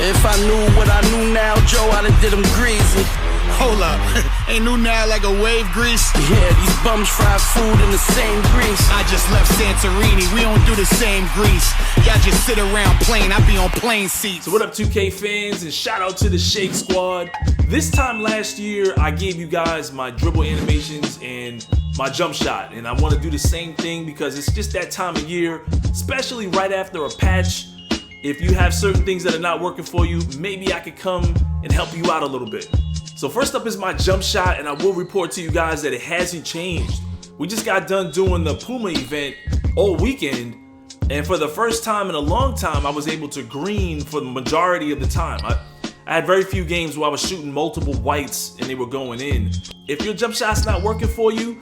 If I knew what I knew now, Joe, I'd have did them greasy. Hold up, ain't new now like a wave grease? Yeah, these bums fry food in the same grease. I just left Santorini, we don't do the same grease. Y'all just sit around playing, I be on plane seats. So what up 2K fans, and shout out to the Shake Squad. This time last year, I gave you guys my Dribble Animations and my Jumpshot, and I want to do the same thing because it's just that time of year, especially right after a patch. If you have certain things that are not working for you, maybe I could come and help you out a little bit. So first up is my Jumpshot, and I will report to you guys that it hasn't changed. We just got done doing the Puma event all weekend, and for the first time in a long time, I was able to green for the majority of the time. I had very few games where I was shooting multiple whites and they were going in. If your Jumpshot's not working for you,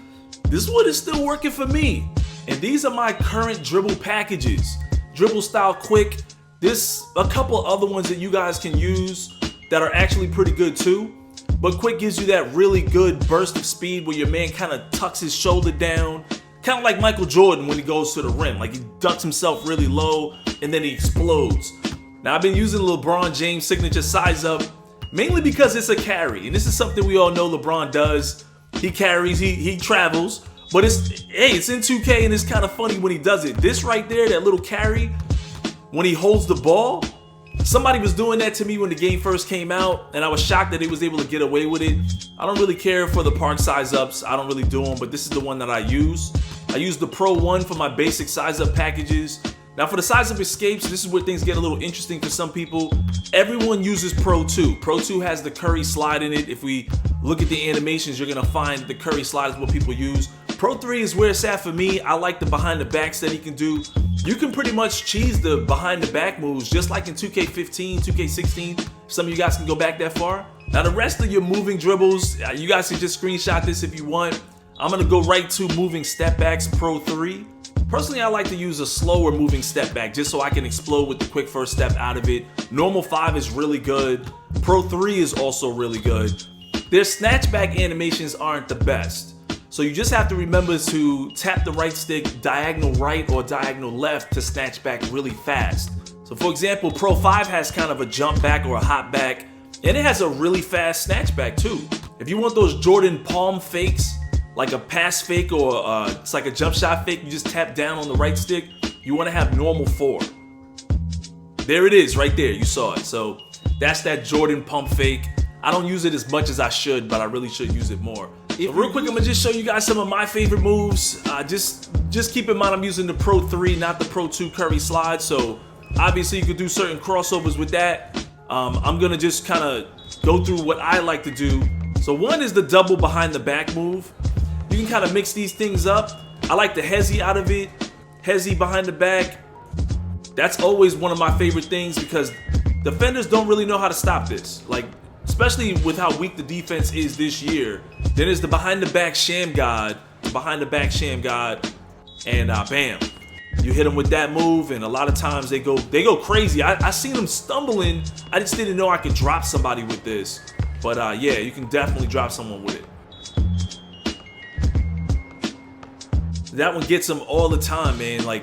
this one is still working for me. And these are my current Dribble packages. Dribble Style Quick. There's a couple other ones that you guys can use that are actually pretty good too. But Quick gives you that really good burst of speed where your man kind of tucks his shoulder down. Kind of like Michael Jordan when he goes to the rim. Like he ducks himself really low and then he explodes. Now I've been using LeBron James signature size up mainly because it's a carry. And this is something we all know LeBron does. He carries, he travels. But it's in 2K and it's kind of funny when he does it. This right there, that little carry, when he holds the ball, somebody was doing that to me when the game first came out, and I was shocked that he was able to get away with it. I don't really care for the park size ups. I don't really do them, but this is the one that I use. I use the Pro 1 for my basic size up packages. Now for the size up escapes, this is where things get a little interesting for some people. Everyone uses Pro 2. Pro 2 has the Curry slide in it. If we look at the animations, you're gonna find the Curry slide is what people use. Pro 3 is where it's at for me. I like the behind the backs that he can do. You can pretty much cheese the behind the back moves just like in 2K15, 2K16. Some of you guys can go back that far. Now the rest of your moving dribbles, you guys can just screenshot this if you want. I'm gonna go right to moving step backs Pro 3. Personally, I like to use a slower moving step back just so I can explode with the quick first step out of it. Normal 5 is really good. Pro 3 is also really good. Their snatchback animations aren't the best. So you just have to remember to tap the right stick diagonal right or diagonal left to snatch back really fast. So for example, Pro 5 has kind of a jump back or a hop back, and it has a really fast snatch back too. If you want those Jordan palm fakes, like a pass fake or it's like a jump shot fake, you just tap down on the right stick, you want to have normal 4. There it is right there, you saw it. So that's that Jordan pump fake. I don't use it as much as I should, but I really should use it more. So real quick, I'm gonna just show you guys some of my favorite moves. Just keep in mind I'm using the Pro 3, not the Pro 2 Curry slide. So obviously you could do certain crossovers with that. I'm gonna just kind of go through what I like to do. So one is the double behind the back move. You can kind of mix these things up. I like the hezzy out of it, hezzy behind the back. That's always one of my favorite things because defenders don't really know how to stop this. Like, especially with how weak the defense is this year. Then there's the behind the back sham god, and bam, you hit them with that move, and a lot of times they go crazy. I seen them stumbling. I just didn't know I could drop somebody with this, but yeah, you can definitely drop someone with it. That one gets them all the time, man. Like,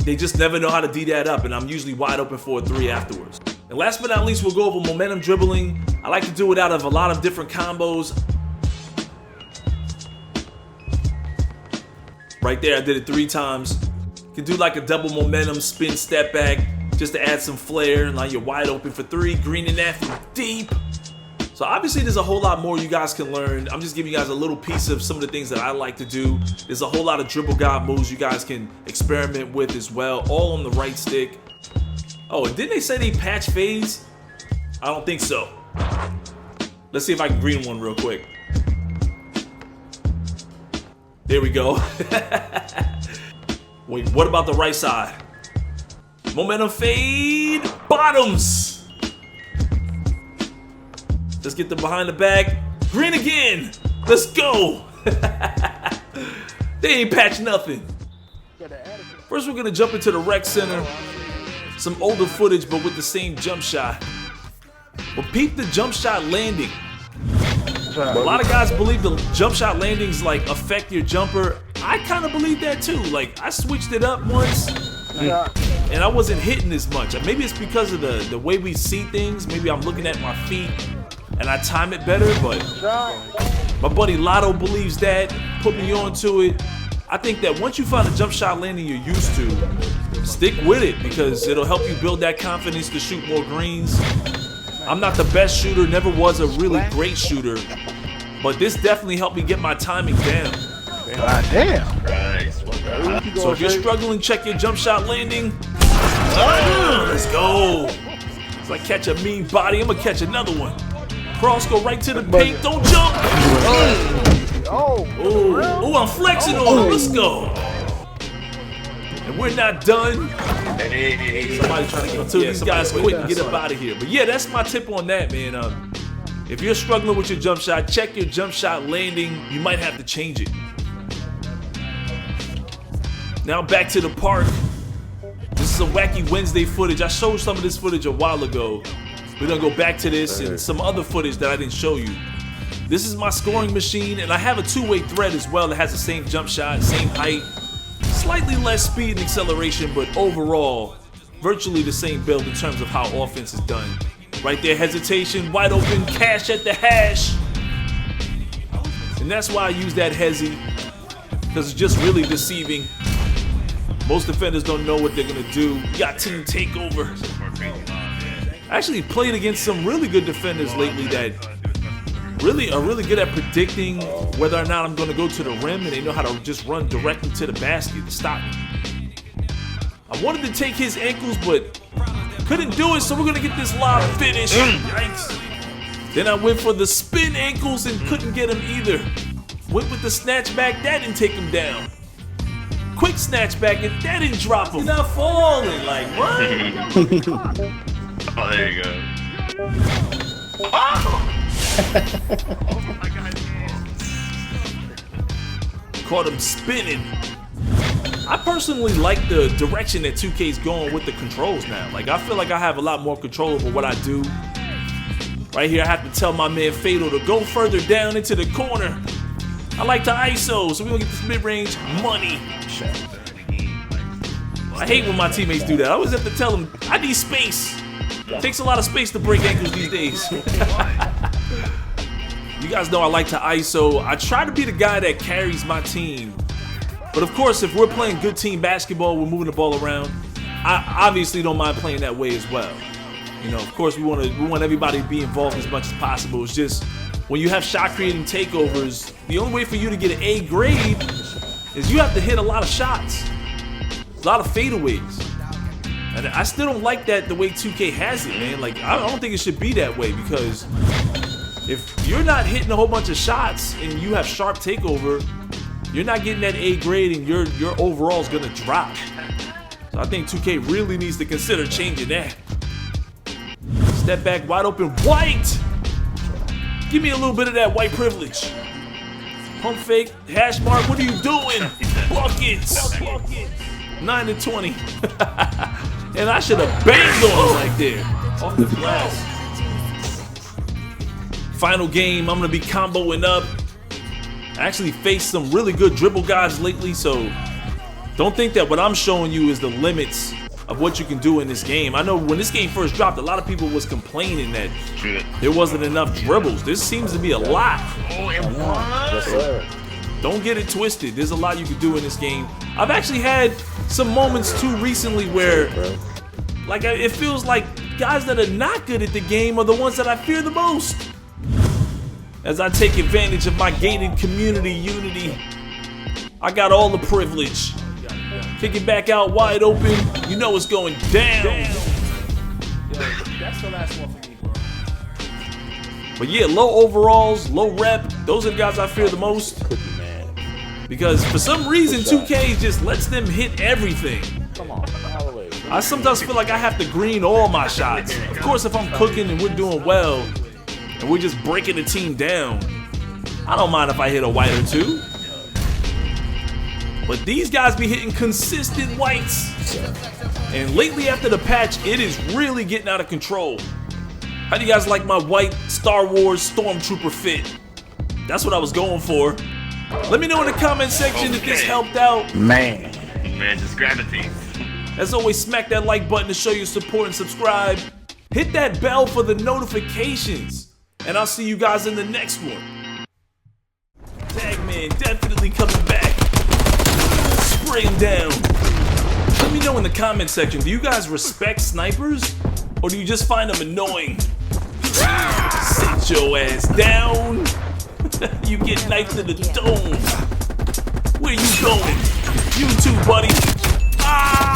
they just never know how to D that up, and I'm usually wide open for a 3 afterwards. And last but not least, we'll go over momentum dribbling. I like to do it out of a lot of different combos. Right there, I did it 3 times. You can do like a double momentum spin step back just to add some flair. Now you're wide open for 3, greening that from deep. So obviously there's a whole lot more you guys can learn. I'm just giving you guys a little piece of some of the things that I like to do. There's a whole lot of dribble god moves you guys can experiment with as well, all on the right stick. Oh, and didn't they say they patch fades? I don't think so. Let's see if I can green one real quick. There we go. Wait, what about the right side? Momentum fade, bottoms. Let's get the behind the back. Green again. Let's go. They ain't patched nothing. First, we're gonna jump into the rec center. Some older footage, but with the same jump shot. But peep the jump shot landing. A lot of guys believe the jump shot landings like affect your jumper. I kind of believe that too. Like, I switched it up once. and I wasn't hitting as much. Maybe it's because of the way we see things. Maybe I'm looking at my feet and I time it better, but my buddy Lotto believes that, put me onto it. I think that once you find a jump shot landing you're used to, stick with it because it'll help you build that confidence to shoot more greens. I'm not the best shooter, never was a really great shooter, but this definitely helped me get my timing down. God damn. So if you're struggling, check your jump shot landing. Let's go. As I catch a mean body, I'm gonna catch another one. Cross, go right to the paint, don't jump. Oh, I'm flexing on him, let's go. And we're not done. Somebody trying to get to these guys quick and get up out of here. But yeah, that's my tip on that, man. If you're struggling with your jump shot, check your jump shot landing. You might have to change it. Now back to the park. This is a Wacky Wednesday footage. I showed some of this footage a while ago. We're gonna go back to this and some other footage that I didn't show you. This is my scoring machine, and I have a two-way thread as well that has the same jump shot, same height, slightly less speed and acceleration, but overall, virtually the same build in terms of how offense is done. Right there, hesitation, wide open, cash at the hash. And that's why I use that hezi, because it's just really deceiving. Most defenders don't know what they're gonna do. You got team takeover. I actually played against some really good defenders lately that really are really good at predicting whether or not I'm gonna go to the rim, and they know how to just run directly to the basket to stop me. I wanted to take his ankles, but couldn't do it, so we're gonna get this lob finish. Yikes. Then I went for the spin ankles and couldn't get him either. Went with the snatch back, that didn't take him down. Quick snatch back, and that didn't drop him. He's not falling, like what? Oh, there you go. Caught him spinning. I personally like the direction that 2K's going with the controls now. Like, I feel like I have a lot more control over what I do. Right here, I have to tell my man Fatal to go further down into the corner. I like to ISO, so we're gonna get this mid-range money. I hate when my teammates do that. I always have to tell them, I need space. It takes a lot of space to break ankles these days. You guys know I like to ISO. I try to be the guy that carries my team. But of course, if we're playing good team basketball, we're moving the ball around, I obviously don't mind playing that way as well. You know, of course, we want everybody to be involved as much as possible. It's just, when you have shot creating takeovers, the only way for you to get an A grade is you have to hit a lot of shots. A lot of fadeaways. And I still don't like that the way 2K has it, man. Like, I don't think it should be that way, because if you're not hitting a whole bunch of shots and you have sharp takeover, you're not getting that A grade and your overall is gonna drop. So I think 2K really needs to consider changing that. Step back, wide open, white! Give me a little bit of that white privilege. Pump fake, hash mark, what are you doing? Buckets! 9 to 20. And I should have banged on him right there. Off the glass. Final game, I'm gonna be comboing up. I actually faced some really good dribble guys lately, so don't think that what I'm showing you is the limits of what you can do in this game. I know when this game first dropped, a lot of people was complaining that there wasn't enough dribbles. This seems to be a lot. Don't get it twisted. There's a lot you can do in this game. I've actually had some moments too recently where, like, it feels like guys that are not good at the game are the ones that I fear the most. As I take advantage of my gated community unity, I got all the privilege. Kick it back out wide open. You know it's going down. That's the last one for me, bro. But yeah, low overalls, low rep. Those are the guys I fear the most. Because for some reason, 2K just lets them hit everything. I sometimes feel like I have to green all my shots. Of course, if I'm cooking and we're doing well, and we're just breaking the team down, I don't mind if I hit a white or two. But these guys be hitting consistent whites. And lately after the patch, it is really getting out of control. How do you guys like my white Star Wars Stormtrooper fit? That's what I was going for. Let me know in the comment section if this helped out. Man, just gravity. As always, smack that like button to show your support and subscribe. Hit that bell for the notifications. And I'll see you guys in the next one. Tagman definitely coming back. Spray him down. Let me know in the comment section, do you guys respect snipers? Or do you just find them annoying? Sit your ass down. You get knifed in the dome. Where you going? You too, buddy. Ah!